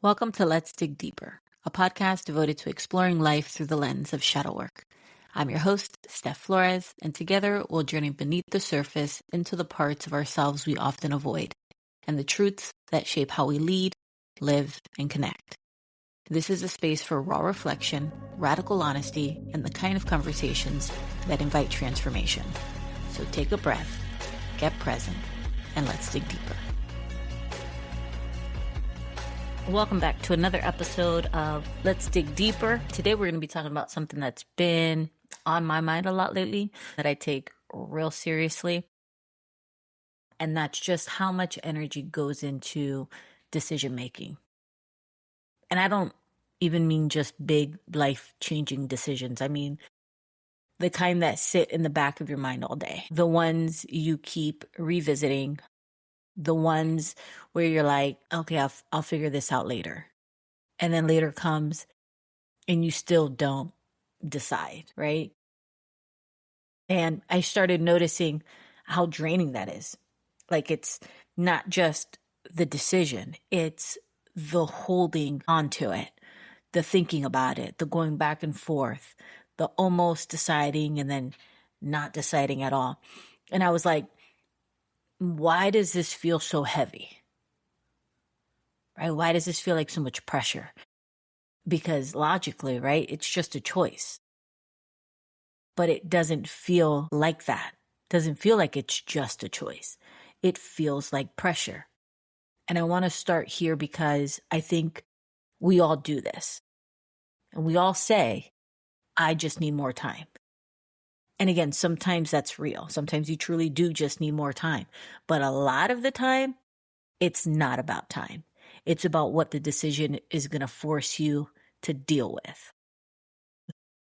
Welcome to Let's Dig Deeper, a podcast devoted to exploring life through the lens of shadow work. I'm your host, Steph Flores, and together we'll journey beneath the surface into the parts of ourselves we often avoid and the truths that shape how we lead, live, and connect. This is a space for raw reflection, radical honesty, and the kind of conversations that invite transformation. So take a breath, get present, and let's dig deeper. Welcome back to another episode of Let's Dig Deeper. Today we're going to be talking about something that's been on my mind a lot lately that I take real seriously. And that's just how much energy goes into decision making. And I don't even mean just big life-changing decisions. I mean the kind that sit in the back of your mind all day. The ones you keep revisiting. The ones where you're like, okay, I'll figure this out later. And then later comes and you still don't decide, right? And I started noticing how draining that is. Like, it's not just the decision, it's the holding onto it, the thinking about it, the going back and forth, the almost deciding and then not deciding at all. And I was like, why does this feel so heavy? Right? Why does this feel like so much pressure? Because logically, right, it's just a choice. But it doesn't feel like that. It doesn't feel like it's just a choice. It feels like pressure. And I want to start here because I think we all do this. And we all say, I just need more time. And again, sometimes that's real. Sometimes you truly do just need more time. But a lot of the time, it's not about time. It's about what the decision is going to force you to deal with.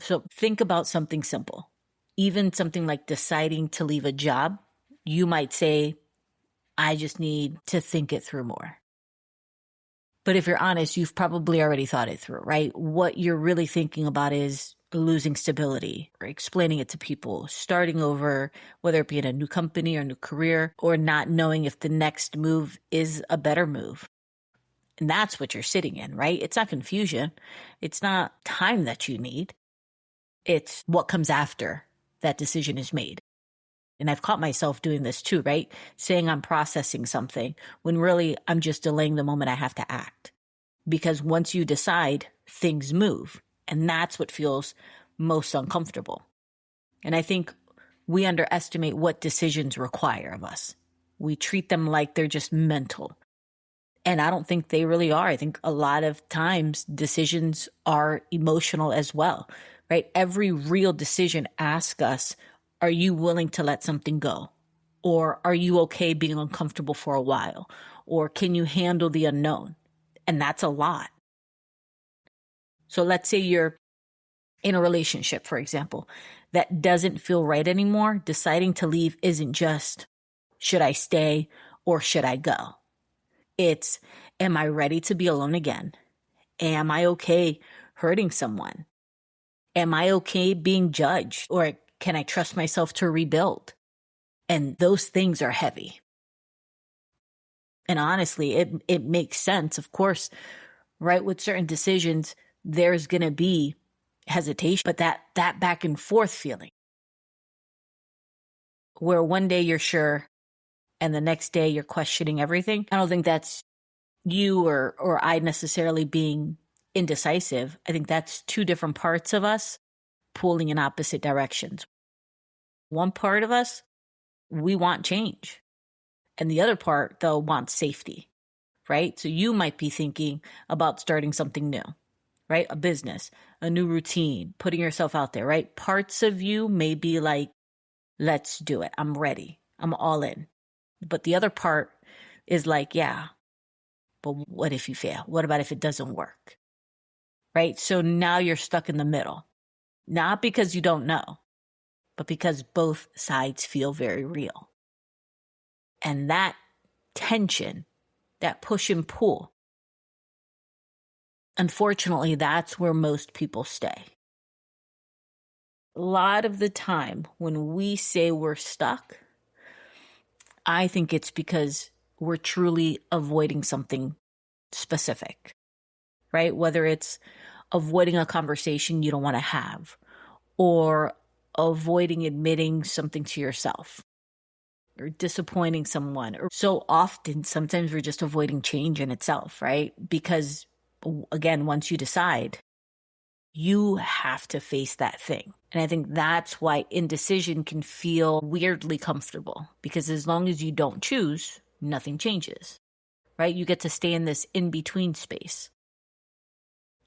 So think about something simple. Even something like deciding to leave a job, you might say, I just need to think it through more. But if you're honest, you've probably already thought it through, right? What you're really thinking about is losing stability or explaining it to people, starting over, whether it be in a new company or new career, or not knowing if the next move is a better move. And that's what you're sitting in, right? It's not confusion. It's not time that you need. It's what comes after that decision is made. And I've caught myself doing this too, right? Saying I'm processing something when really I'm just delaying the moment I have to act. Because once you decide, things move. And that's what feels most uncomfortable. And I think we underestimate what decisions require of us. We treat them like they're just mental. And I don't think they really are. I think a lot of times decisions are emotional as well, right? Every real decision asks us, are you willing to let something go? Or are you okay being uncomfortable for a while? Or can you handle the unknown? And that's a lot. So let's say you're in a relationship, for example, that doesn't feel right anymore. Deciding to leave isn't just, should I stay or should I go? It's, am I ready to be alone again? Am I okay hurting someone? Am I okay being judged? Or can I trust myself to rebuild? And those things are heavy. And honestly, it makes sense. Of course, right, with certain decisions, there's going to be hesitation, but that back and forth feeling where one day you're sure and the next day you're questioning everything. I don't think that's you or I necessarily being indecisive. I think that's two different parts of us pulling in opposite directions. One part of us, we want change. And the other part, though, wants safety, right? So you might be thinking about starting something new, right? A business, a new routine, putting yourself out there, right? Parts of you may be like, let's do it. I'm ready. I'm all in. But the other part is like, yeah, but what if you fail? What about if it doesn't work? Right? So now you're stuck in the middle, not because you don't know, but because both sides feel very real. And that tension, that push and pull, unfortunately, that's where most people stay. A lot of the time when we say we're stuck, I think it's because we're truly avoiding something specific. right? Whether it's avoiding a conversation you don't want to have, or avoiding admitting something to yourself, or disappointing someone. Or so often, sometimes we're just avoiding change in itself, right? Because again, once you decide, you have to face that thing. And I think that's why indecision can feel weirdly comfortable, because as long as you don't choose, nothing changes, right? You get to stay in this in-between space.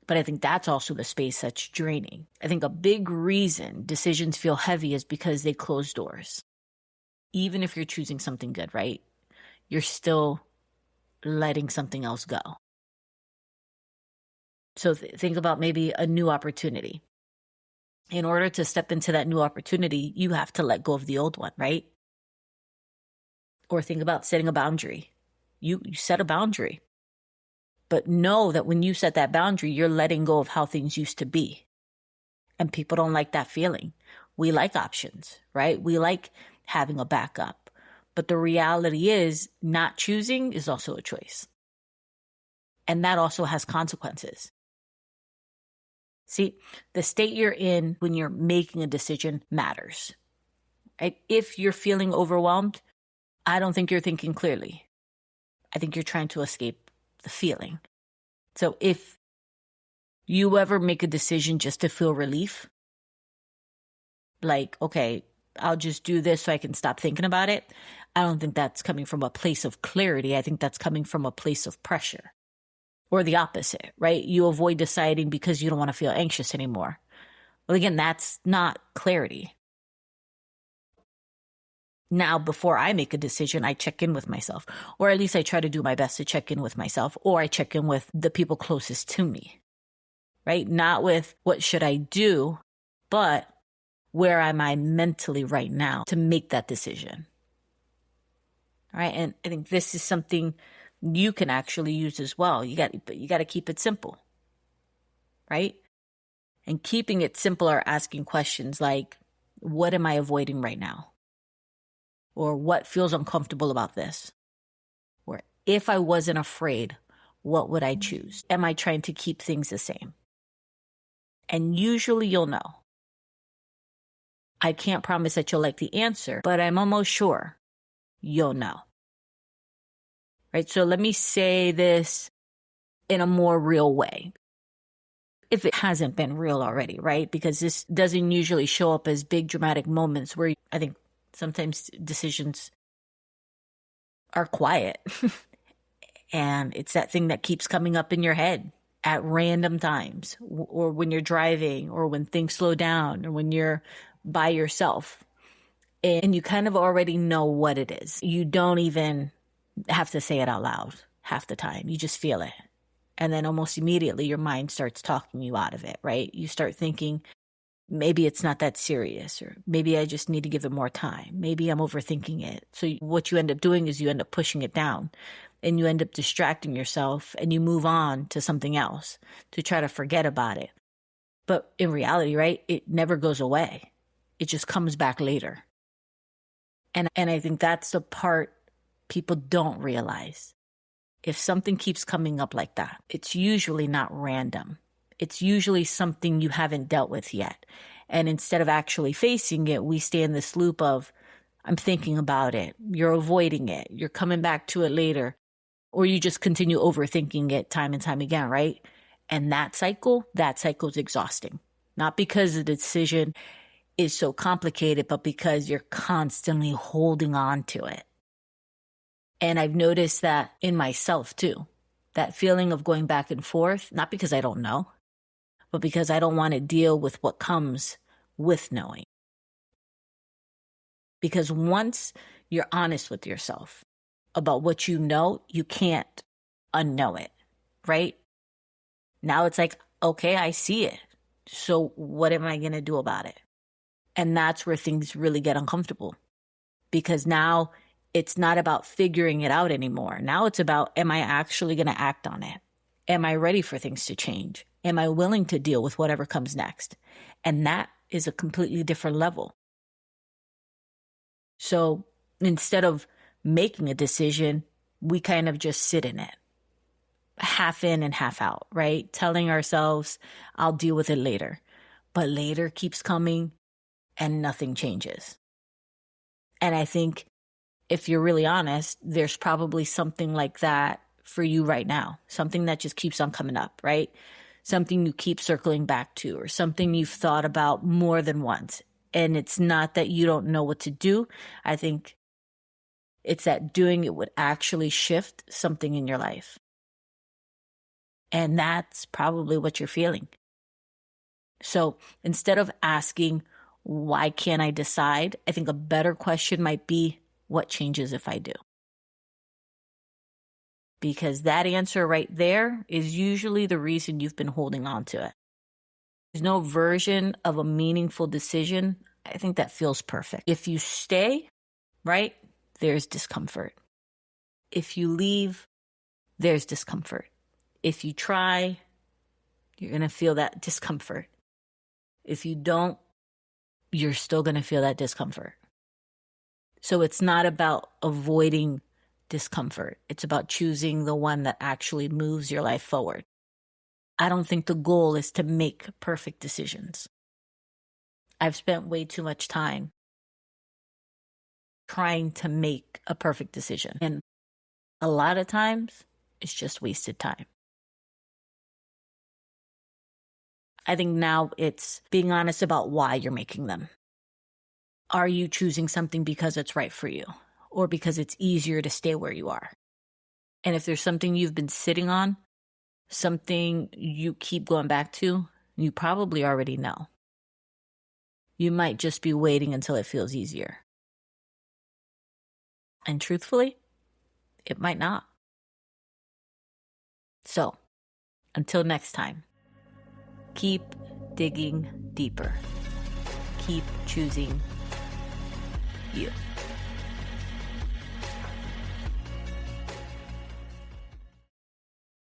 But I think that's also the space that's draining. I think a big reason decisions feel heavy is because they close doors. Even if you're choosing something good, right? You're still letting something else go. So think about maybe a new opportunity. In order to step into that new opportunity, you have to let go of the old one, right? Or think about setting a boundary. You set a boundary. But know that when you set that boundary, you're letting go of how things used to be. And people don't like that feeling. We like options, right? We like having a backup. But the reality is, not choosing is also a choice. And that also has consequences. See, the state you're in when you're making a decision matters. Right? If you're feeling overwhelmed, I don't think you're thinking clearly. I think you're trying to escape the feeling. So if you ever make a decision just to feel relief, like, okay, I'll just do this so I can stop thinking about it, I don't think that's coming from a place of clarity. I think that's coming from a place of pressure. Or the opposite, right? You avoid deciding because you don't want to feel anxious anymore. Well, again, that's not clarity. Now, before I make a decision, I check in with myself, or at least I try to do my best to check in with myself, or I check in with the people closest to me, right? Not with what should I do, but where am I mentally right now to make that decision? All right. And I think this is something you can actually use as well. You got to keep it simple, right? And keeping it simple are asking questions like, what am I avoiding right now? Or what feels uncomfortable about this? Or if I wasn't afraid, what would I choose? Am I trying to keep things the same? And usually you'll know. I can't promise that you'll like the answer, but I'm almost sure you'll know. Right? So let me say this in a more real way, if it hasn't been real already, right? Because this doesn't usually show up as big dramatic moments where I think sometimes decisions are quiet. And it's that thing that keeps coming up in your head at random times, or when you're driving, or when things slow down, or when you're by yourself. And you kind of already know what it is. You don't even have to say it out loud half the time. You just feel it. And then almost immediately your mind starts talking you out of it, right? You start thinking, maybe it's not that serious, or maybe I just need to give it more time. Maybe I'm overthinking it. So what you end up doing is you end up pushing it down, and you end up distracting yourself, and you move on to something else to try to forget about it. But in reality, right, it never goes away. It just comes back later. And I think that's the part people don't realize. If something keeps coming up like that, it's usually not random. It's usually something you haven't dealt with yet. And instead of actually facing it, we stay in this loop of, I'm thinking about it. You're avoiding it. You're coming back to it later. Or you just continue overthinking it time and time again, right? And that cycle is exhausting. Not because the decision is so complicated, but because you're constantly holding on to it. And I've noticed that in myself too. That feeling of going back and forth, not because I don't know, but because I don't want to deal with what comes with knowing. Because once you're honest with yourself about what you know, you can't unknow it, right? Now it's like, okay, I see it. So what am I going to do about it? And that's where things really get uncomfortable, because now it's not about figuring it out anymore. Now it's about, am I actually going to act on it? Am I ready for things to change? Am I willing to deal with whatever comes next? And that is a completely different level. So instead of making a decision, we kind of just sit in it. half in and half out, right? Telling ourselves, I'll deal with it later. But later keeps coming and nothing changes. And I think if you're really honest, there's probably something like that for you right now. Something that just keeps on coming up, right? Something you keep circling back to, or something you've thought about more than once. And it's not that you don't know what to do. I think it's that doing it would actually shift something in your life. And that's probably what you're feeling. So instead of asking, why can't I decide? I think a better question might be, what changes if I do? Because that answer right there is usually the reason you've been holding on to it. There's no version of a meaningful decision. I think that feels perfect. If you stay, right, there's discomfort. If you leave, there's discomfort. If you try, you're going to feel that discomfort. If you don't, you're still going to feel that discomfort. So it's not about avoiding discomfort. It's about choosing the one that actually moves your life forward. I don't think the goal is to make perfect decisions. I've spent way too much time trying to make a perfect decision. And a lot of times, it's just wasted time. I think now it's being honest about why you're making them. Are you choosing something because it's right for you, or because it's easier to stay where you are? And if there's something you've been sitting on, something you keep going back to, you probably already know. You might just be waiting until it feels easier. And truthfully, it might not. So, until next time, keep digging deeper. Keep choosing you.